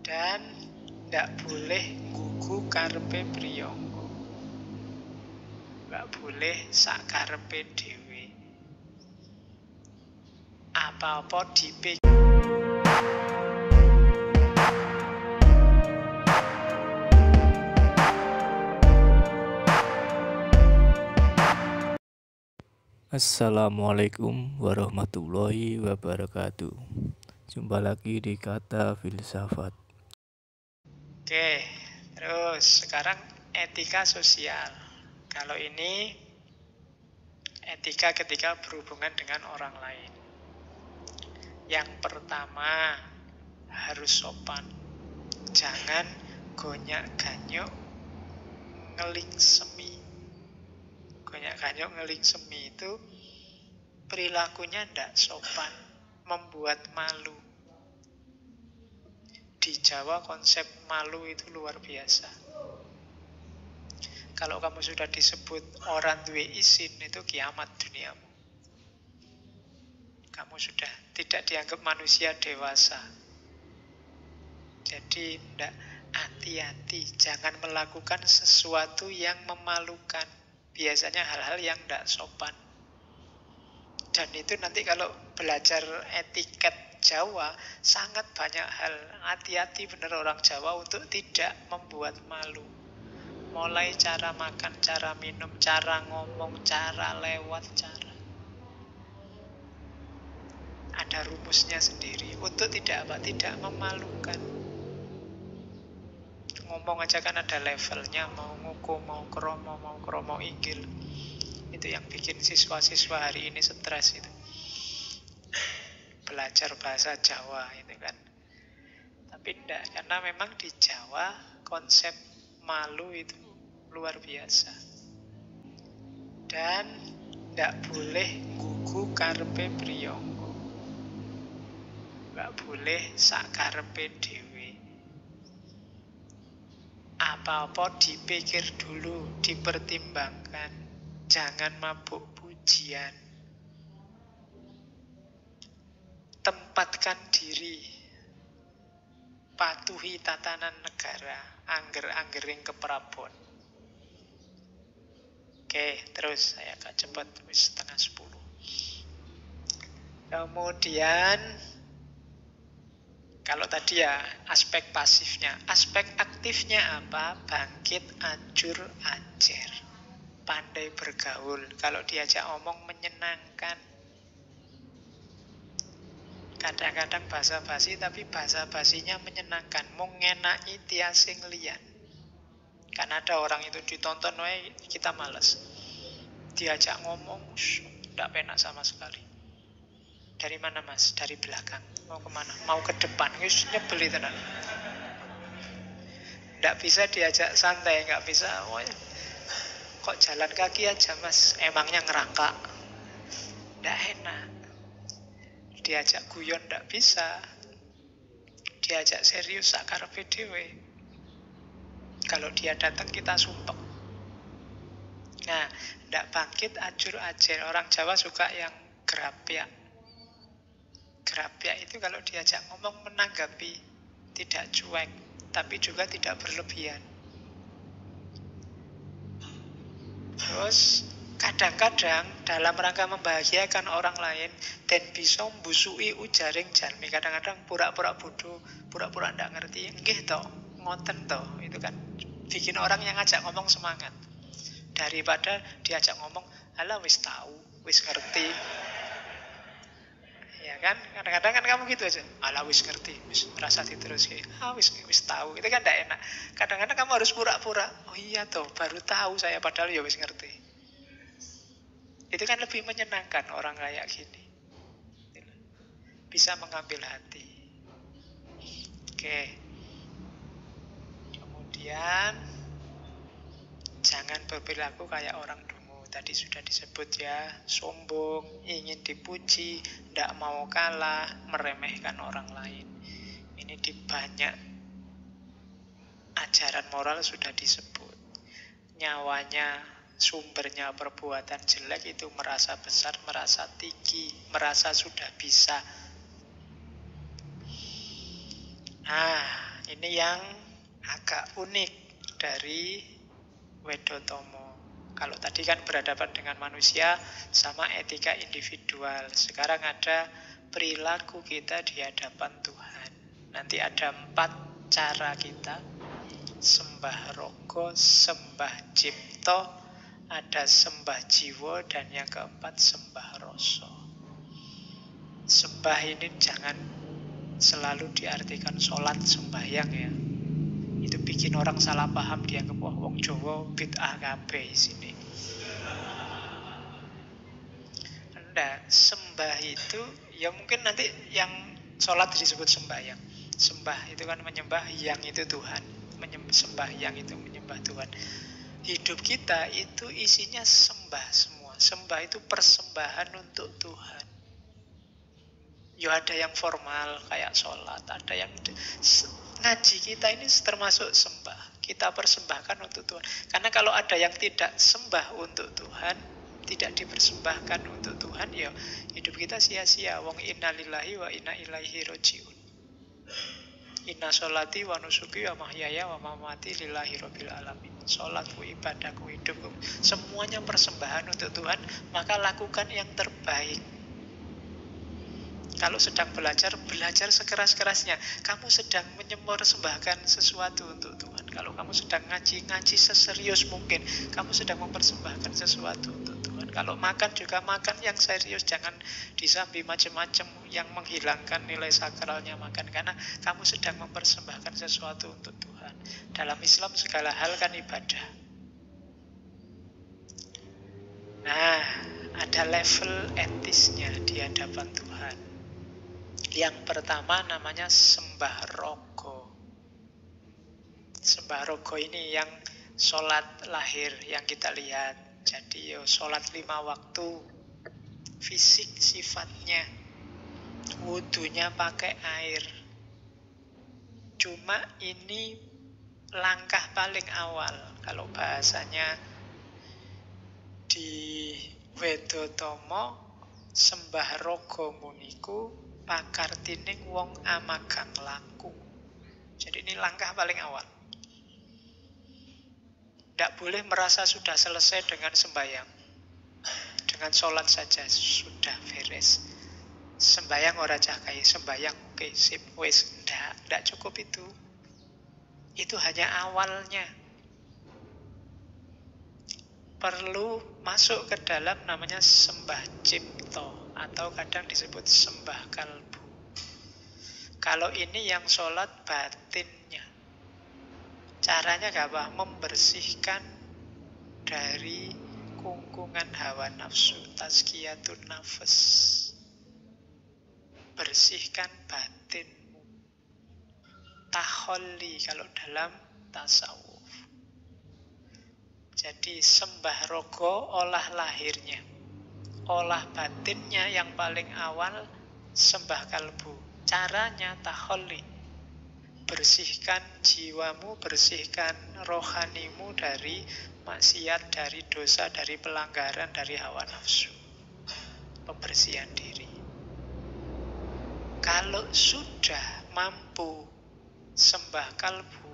Dan ndak boleh nggugu karepe priyangga. Nggak boleh sakarepe dhewe. Apa-apa dipikir. Assalamualaikum warahmatullahi wabarakatuh. Jumpa lagi di Kata Filsafat. Oke, terus sekarang etika sosial. Kalau ini etika ketika berhubungan dengan orang lain. Yang pertama, harus sopan. Jangan gonyak-ganyuk ngeling semi. Gonyak-ganyuk ngeling semi itu perilakunya ndak sopan, membuat malu. Di Jawa konsep malu itu luar biasa. Kalau kamu sudah disebut orang duwe isin, itu kiamat duniamu. Kamu sudah tidak dianggap manusia dewasa. Jadi ndak, hati-hati, jangan melakukan sesuatu yang memalukan. Biasanya hal-hal yang ndak sopan. Dan itu nanti kalau belajar etiket Jawa, sangat banyak hal. Hati-hati benar orang Jawa untuk tidak membuat malu. Mulai cara makan, cara minum, cara ngomong, cara lewat, cara. Ada rumusnya sendiri untuk tidak memalukan. Ngomong aja kan ada levelnya, mau nguku, mau kromo inggil. Itu yang bikin siswa-siswa hari ini stres itu. Belajar bahasa Jawa itu kan. Tapi enggak, karena memang di Jawa konsep malu itu luar biasa. Dan enggak boleh nggugu karepe priyangga. Enggak boleh sakarepe dhewe. Apa-apa dipikir dulu, dipertimbangkan. Jangan mabuk pujian. Tempatkan diri. Patuhi tatanan negara. Angger-anggering keprabon. Oke, terus saya agak cepat, setengah 10. Kemudian kalau tadi ya aspek pasifnya, aspek aktifnya apa? Bangkit, ajur, ajer. Pandai bergaul. Kalau diajak omong menyenangkan. Kadang-kadang basa-basi tapi basa-basinya menyenangkan. Mengenai tiasing liyan. Karena ada orang itu ditonton, kita males. Diajak ngomong, tidak penak sama sekali. Dari mana mas? Dari belakang. Mau kemana? Mau ke depan. Nyebel itu nanti. Tidak bisa diajak santai, nggak bisa. Kok jalan kaki aja mas? Emangnya ngerangkak? Tidak enak. Diajak guyon tidak bisa. Diajak serius sakarepe dhewe. Kalau dia datang kita sumpek. Nah, tidak bangkit ajur ajer. Orang Jawa suka yang gerapyak. Gerapyak itu kalau diajak ngomong menanggapi, tidak cuek, tapi juga tidak berlebihan. Terus kadang-kadang dalam rangka membahagiakan orang lain dan bisa mbusui ujaring jalmi, kadang-kadang pura-pura bodoh, pura-pura ndak ngerti, nggih toh, ngoten toh, itu kan bikin orang yang ngajak ngomong semangat. Daripada diajak ngomong, alah wis tahu, wis ngerti. Ya kan, kadang-kadang kan kamu gitu aja, alah wis ngerti, wis rasa diterus, wis tahu, itu kan ndak enak. Kadang-kadang kamu harus pura-pura, oh iya toh, baru tahu saya padahal ya wis ngerti. Itu kan lebih menyenangkan orang kayak gini. Bisa mengambil hati. Oke. Kemudian jangan berperilaku kayak orang dungu. Tadi sudah disebut ya, sombong, ingin dipuji, tidak mau kalah, meremehkan orang lain. Ini di banyak ajaran moral sudah disebut. Nyawanya, sumbernya perbuatan jelek itu merasa besar, merasa tinggi, merasa sudah bisa. Nah, Ini yang agak unik dari Wedotomo. Kalau tadi kan berhadapan dengan manusia sama etika individual. Sekarang ada perilaku kita di hadapan Tuhan. Nanti ada 4 cara kita. Sembah rogo, sembah cipto, ada sembah jiwa, dan yang keempat sembah rasa. Sembah ini jangan selalu diartikan sholat sembahyang ya. Itu bikin orang salah paham, dianggap wah wong Jawa bid'ah kabeh sini. Enggak, sembah itu ya mungkin nanti yang sholat disebut sembahyang. Sembah itu kan menyembah, yang itu Tuhan. Sembah yang itu menyembah Tuhan. Hidup kita itu isinya sembah semua. Sembah itu persembahan untuk Tuhan. Ya ada yang formal kayak sholat, ada yang ngaji kita ini termasuk sembah. Kita persembahkan untuk Tuhan. Karena kalau ada yang tidak sembah untuk Tuhan, tidak dipersembahkan untuk Tuhan, ya hidup kita sia-sia. Wong inna lillahi wa inna ilaihi roji'un. Inna sholati wa nusuki wa mahyaya wa mamati lillahi rabbil alamin. Sholatku, ibadahku, hidupku, semuanya persembahan untuk Tuhan. Maka lakukan yang terbaik. Kalau sedang belajar, belajar sekeras-kerasnya. Kamu sedang mempersembahkan sesuatu untuk Tuhan. Kalau kamu sedang ngaji, ngaji seserius mungkin. Kamu sedang mempersembahkan sesuatu untuk Tuhan. Kalau makan juga makan yang serius. Jangan disambi macam-macam yang menghilangkan nilai sakralnya makan. Karena kamu sedang mempersembahkan sesuatu untuk Tuhan. Dalam Islam segala hal kan ibadah. Nah, ada level etisnya di hadapan Tuhan. Yang pertama namanya sembah rogo. Sembah rogo ini yang sholat lahir yang kita lihat. Jadi sholat 5 waktu, fisik sifatnya, wudunya pakai air. Cuma ini langkah paling awal. Kalau bahasanya di Wedotomo, sembah rogo muniku pakar tining wong amagang laku. Jadi ini langkah paling awal. Tidak boleh merasa sudah selesai dengan sembahyang. Dengan sholat saja sudah beres. Sembahyang ora cakai, sembahyang oke, sip, wis. Tidak cukup itu. Itu hanya awalnya. Perlu masuk ke dalam namanya sembah cipto, atau kadang disebut sembah kalbu. Kalau ini yang sholat batinnya. Caranya apa? Membersihkan dari kungkungan hawa nafsu, tazkiyatun nafas. Bersihkan batinmu. Taholli kalau dalam tasawuf. Jadi sembah rogo olah lahirnya. Olah batinnya yang paling awal sembah kalbu. Caranya taholli. Bersihkan jiwamu, bersihkan rohanimu dari maksiat, dari dosa, dari pelanggaran, dari hawa nafsu. Pembersihan diri. Kalau sudah mampu sembah kalbu,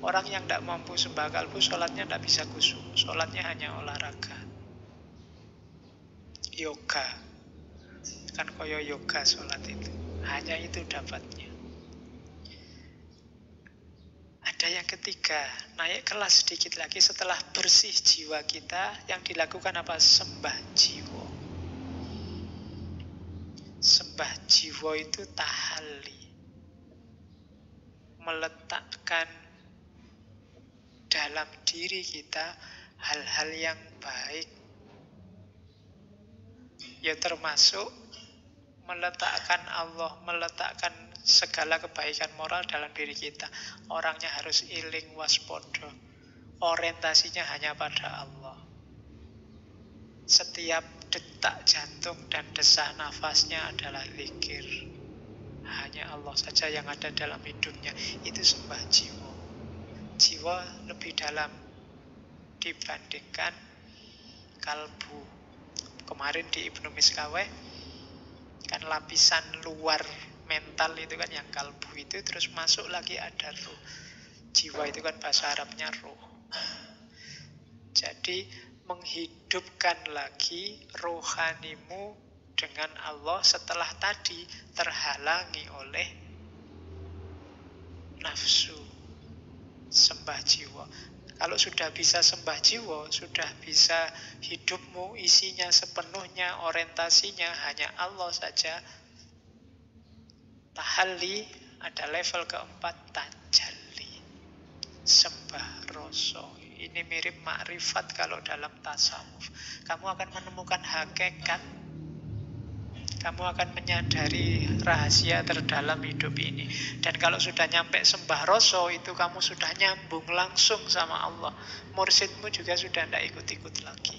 orang yang tidak mampu sembah kalbu, sholatnya tidak bisa khusyuk. Sholatnya hanya olahraga. Yoga. Kan koyo yoga sholat itu. Hanya itu dapatnya. Ada yang ketiga, naik kelas sedikit lagi setelah bersih jiwa kita, yang dilakukan apa? Sembah jiwa. Sembah jiwa itu tahalli. Meletakkan dalam diri kita hal-hal yang baik. Ya termasuk meletakkan Allah, meletakkan segala kebaikan moral dalam diri kita. Orangnya harus iling waspodo. Orientasinya hanya pada Allah. Setiap detak jantung dan desah nafasnya adalah zikir. Hanya Allah saja yang ada dalam hidupnya. Itu sembah jiwa. Jiwa lebih dalam dibandingkan kalbu. Kemarin di Ibnu Miskaweh kan lapisan luar mental itu kan yang kalbu itu, terus masuk lagi ada ruh. Jiwa itu kan bahasa Arabnya ruh. Jadi menghidupkan lagi rohanimu dengan Allah setelah tadi terhalangi oleh nafsu sembah jiwa. Kalau sudah bisa sembah jiwa, sudah bisa hidupmu isinya sepenuhnya, orientasinya hanya Allah saja, tahalli, ada level keempat, tajalli, sembah rasa. Ini mirip makrifat kalau dalam tasawuf. Kamu akan menemukan hakikat, kamu akan menyadari rahasia terdalam hidup ini. Dan kalau sudah nyampe sembah rasa, itu kamu sudah nyambung langsung sama Allah. Mursyidmu juga sudah tidak ikut-ikut lagi.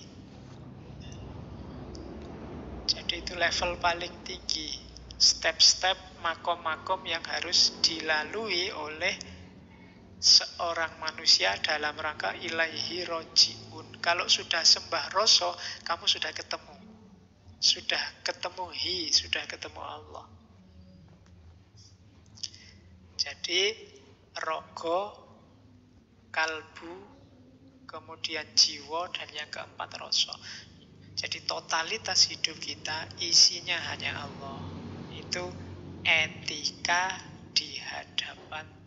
Jadi itu level paling tinggi. Step-step, makom-makom yang harus dilalui oleh seorang manusia dalam rangka ilaihi roji'un. Kalau sudah sembah rasa, kamu sudah ketemu. Sudah ketemu sudah ketemu Allah. Jadi rogo, kalbu, kemudian jiwa, dan yang keempat rasa. Jadi totalitas hidup kita isinya hanya Allah. Itu etika di hadapan